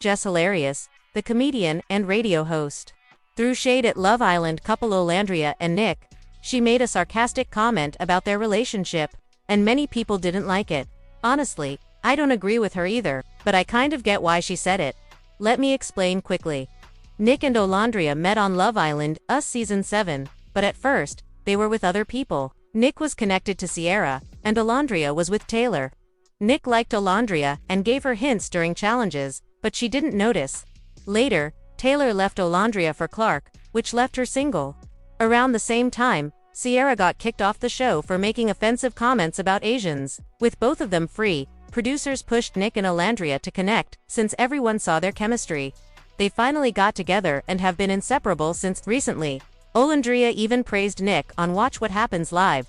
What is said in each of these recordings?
Jess Hilarious, the comedian and radio host. Threw shade at Love Island couple Olandria and Nic. She made a sarcastic comment about their relationship, and many people didn't like it. Honestly, I don't agree with her either, but I kind of get why she said it. Let me explain quickly. Nic and Olandria met on Love Island, Us Season 7, but at first, they were with other people. Nic was connected to Sierra, and Olandria was with Taylor. Nic liked Olandria and gave her hints during challenges, but she didn't notice. Later, Taylor left Olandria for Clark, which left her single. Around the same time, Sierra got kicked off the show for making offensive comments about Asians. With both of them free, producers pushed Nic and Olandria to connect, since everyone saw their chemistry. They finally got together and have been inseparable since recently. Olandria even praised Nic on Watch What Happens Live.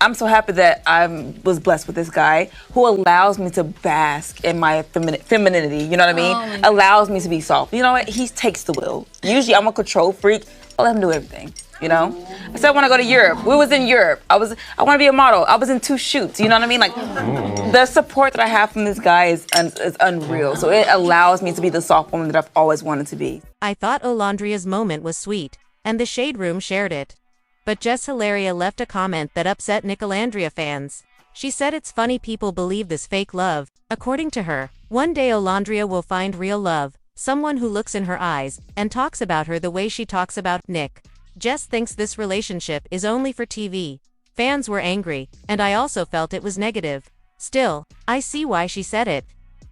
I'm so happy that I was blessed with this guy who allows me to bask in my femininity, you know what I mean? Allows me to be soft. You know what? He takes the wheel. Usually I'm a control freak. I let him do everything, you know? I said I want to go to Europe. We was in Europe. I want to be a model. I was in 2 shoots, you know what I mean? Like, the support that I have from this guy is unreal. So it allows me to be the soft woman that I've always wanted to be. I thought Olandria's moment was sweet, and the Shade Room shared it. But Jess Hilarious left a comment that upset Nic Olandria fans. She said it's funny people believe this fake love. According to her, one day Olandria will find real love, someone who looks in her eyes, and talks about her the way she talks about Nic. Jess thinks this relationship is only for TV. Fans were angry, and I also felt it was negative. Still, I see why she said it.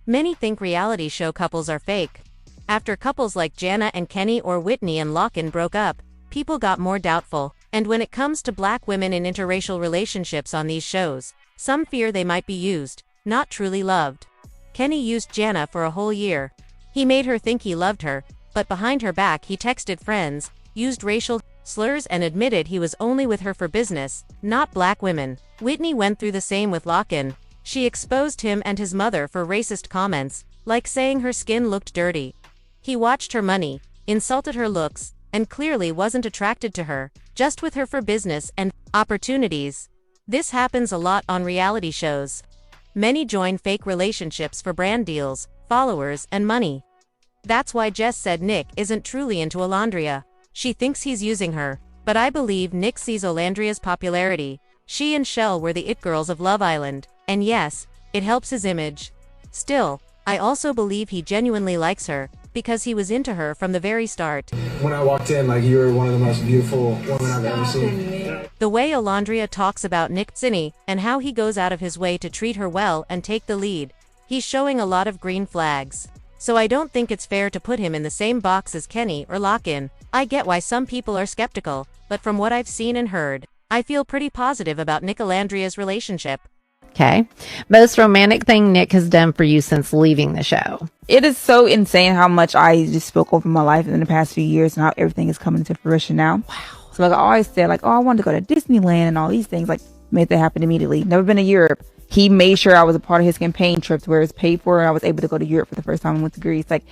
Many think reality show couples are fake. After couples like Jana and Kenny or Whitney and Locken broke up, people got more doubtful. And when it comes to black women in interracial relationships on these shows, some fear they might be used, not truly loved. Kenny used Jana for a whole year. He made her think he loved her, but behind her back he texted friends, used racial slurs and admitted he was only with her for business, not black women. Whitney went through the same with Locken. She exposed him and his mother for racist comments, like saying her skin looked dirty. He watched her money, insulted her looks, and clearly wasn't attracted to her, just with her for business and opportunities. This happens a lot on reality shows. Many join fake relationships for brand deals, followers, and money. That's why Jess said Nic isn't truly into Olandria. She thinks he's using her, but I believe Nic sees Olandria's popularity. She and Shell were the it girls of Love Island, and yes, it helps his image. Still, I also believe he genuinely likes her, because he was into her from the very start. When I walked in, like, you were one of the most beautiful women I've ever seen. The way Olandria talks about Nic and how he goes out of his way to treat her well and take the lead, he's showing a lot of green flags. So I don't think it's fair to put him in the same box as Kenny or Locken. I get why some people are skeptical, but from what I've seen and heard, I feel pretty positive about Nic Olandria's relationship. Okay. Most romantic thing Nic has done for you since leaving the show? It is so insane how much I just spoke over my life in the past few years and how everything is coming to fruition now. Wow. So like I always said, like, oh, I wanted to go to Disneyland and all these things, like made that happen immediately. Never been to Europe. He made sure I was a part of his campaign trips where it was paid for and I was able to go to Europe for the first time and went to Greece. Like,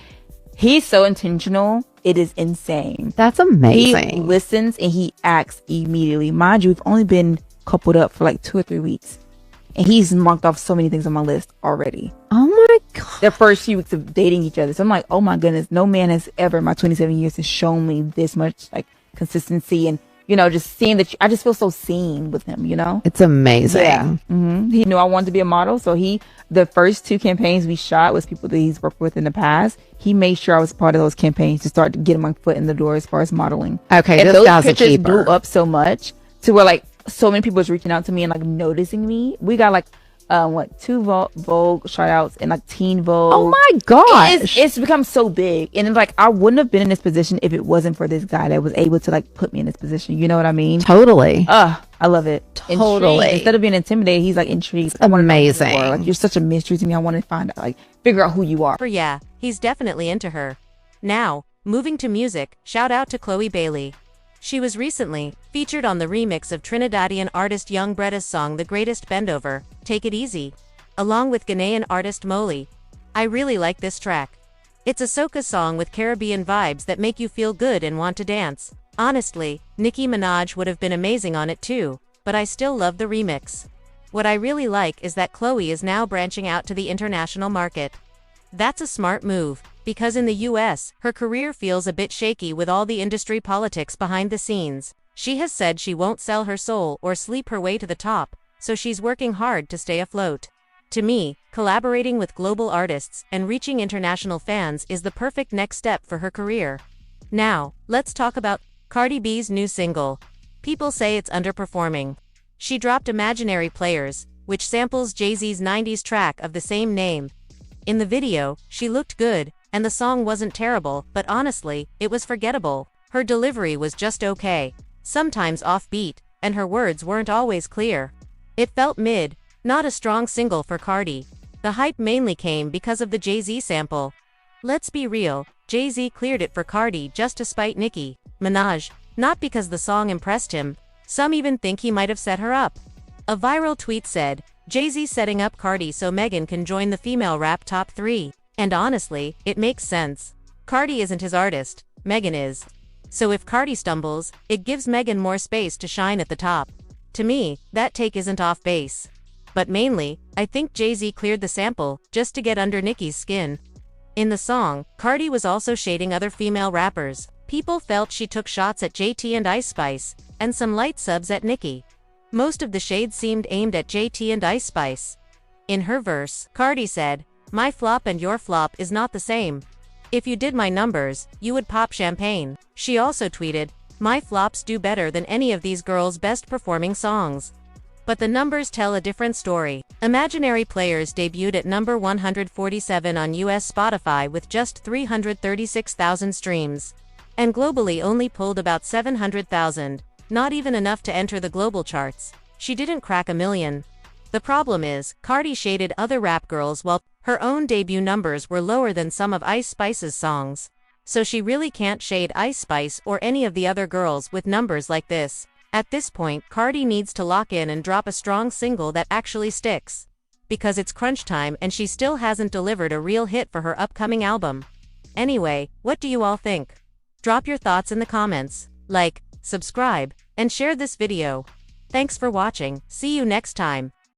he's so intentional. It is insane. That's amazing. He listens and he acts immediately. Mind you, we've only been coupled up for like 2 or 3 weeks. And he's marked off so many things on my list already. Oh my God. The first few weeks of dating each other. So I'm like, oh my goodness, no man has ever in my 27 years has shown me this much like consistency and, you know, just seeing that I just feel so seen with him, you know? It's amazing. Yeah. He knew I wanted to be a model. So the first 2 campaigns we shot was people that he's worked with in the past. He made sure I was part of those campaigns to start getting my foot in the door as far as modeling. Okay, and this those guy's a pictures keeper. blew up so much to where like so many people was reaching out to me and like noticing me. We got like 2 Vogue shout outs and like Teen Vogue. Oh my gosh. It's become so big. And it's like I wouldn't have been in this position if it wasn't for this guy that was able to like put me in this position. You know what I mean? Totally. I love it. Totally. Intrigued. Instead of being intimidated, he's like intrigued. Amazing. Like, you're such a mystery to me. I want to find out, like, figure out who you are. Yeah, he's definitely into her. Now, moving to music, shout out to Chloe Bailey. She was recently featured on the remix of Trinidadian artist Young Bretta's song The Greatest Bendover, Take It Easy, along with Ghanaian artist Molly. I really like this track. It's a soca song with Caribbean vibes that make you feel good and want to dance. Honestly, Nicki Minaj would have been amazing on it too, but I still love the remix. What I really like is that Chloe is now branching out to the international market. That's a smart move, because in the US, her career feels a bit shaky with all the industry politics behind the scenes. She has said she won't sell her soul or sleep her way to the top, so she's working hard to stay afloat. To me, collaborating with global artists and reaching international fans is the perfect next step for her career. Now, let's talk about Cardi B's new single. People say it's underperforming. She dropped Imaginary Players, which samples Jay-Z's 90s track of the same name. In the video, she looked good, and the song wasn't terrible, but honestly, it was forgettable. Her delivery was just okay, sometimes offbeat, and her words weren't always clear. It felt mid, not a strong single for Cardi. The hype mainly came because of the Jay-Z sample. Let's be real, Jay-Z cleared it for Cardi just to spite Nicki Minaj, not because the song impressed him. Some even think he might have set her up. A viral tweet said, Jay-Z setting up Cardi so Megan can join the female rap top 3. And honestly, it makes sense. Cardi isn't his artist, Megan is. So if Cardi stumbles, it gives Megan more space to shine at the top. To me, that take isn't off base. But mainly, I think Jay-Z cleared the sample just to get under Nicki's skin. In the song, Cardi was also shading other female rappers. People felt she took shots at JT and Ice Spice, and some light subs at Nicki. Most of the shade seemed aimed at JT and Ice Spice. In her verse, Cardi said, "My flop and your flop is not the same. If you did my numbers, you would pop champagne." She also tweeted, "My flops do better than any of these girls' best performing songs." But the numbers tell a different story. Imaginary Players debuted at number 147 on US Spotify with just 336,000 streams. And globally only pulled about 700,000. Not even enough to enter the global charts. She didn't crack a million. The problem is, Cardi shaded other rap girls while her own debut numbers were lower than some of Ice Spice's songs. So she really can't shade Ice Spice or any of the other girls with numbers like this. At this point, Cardi needs to lock in and drop a strong single that actually sticks. Because it's crunch time and she still hasn't delivered a real hit for her upcoming album. Anyway, what do you all think? Drop your thoughts in the comments. Like, subscribe, and share this video. Thanks for watching. See you next time.